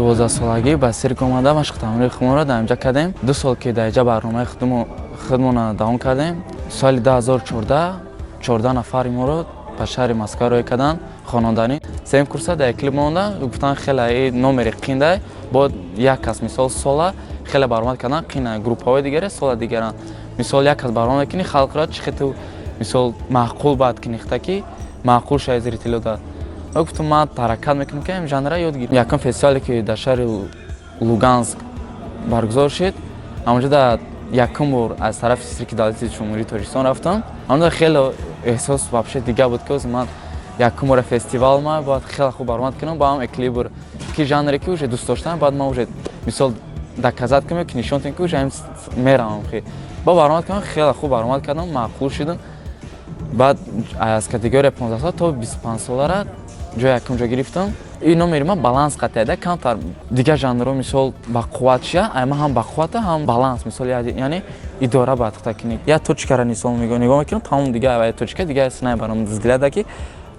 12 سالگی به سیرک اومدم مشق تمرین خودمون را در اینجا کردیم. 2 سال که در اینجا برنامه خودمون دوام کردیم. سال 2014 نفر ما رو به شهر مسکو روی کردن خانواندنی. سیم کورس در کلیپ موندن گفتن خیلی نمره قینده بود یک کس مثال سال خیلی برآمد کردن قینه گروپ های دیگه سال دیگه مثال یک کس برآمد کنی خلق را چه تو مثال معقول بعد کنی خطکی معقول شاید زیرتیلو داد. گفتم ما حرکت میکنیم که این ژانر یاد گیریم. یکم فستیوالی که در شهر لوگانسک برگزار شد اونجا در یکم بار از طرف سیرک دولتی جمهوری تاجیکستان رفتم. اونجا خیلی احساس واقعا دیگه بود که من یکم بار فستیوال ما بعد خیلی خوب برآمد کنم با هم اکلیبر که ژانری که уже دوست داشتم بعد ما уже مثال доказать کنم که نشون تیم که уже میرم خیلی با برآمد کردم خیلی خوب برآمد کردم معقول شدم. بعد از کاتگوری 15 سال تا 25 سال را جای یکم جا گرفتم. اینو میرم بالانس قطعه کمتر دیگه ژانر مثال با قوتشه اما هم با قوت هم بالانس مثال یعنی اداره باید تکنیک یا точка را مثال نگاه میکنم تمام دیگه و точка دیگه سنای برام взгляда که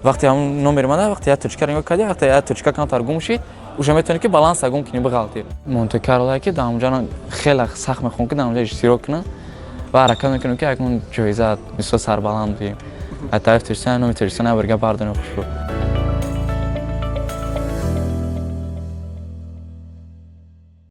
وقتی هم نمیر ماده وقتی یا точка نگاه کردی وقتی یا точка کمتر گم شید уже میتونی که بالانس گم کنی بغلطی مونته کارلای که دامجا خیلی سخت میخوام که دامجا اشتراک کنم و حرکت میکنم که اون جایزه مثل سربلند بیم از طرف ترسان و میترسان برگه باردن خوشو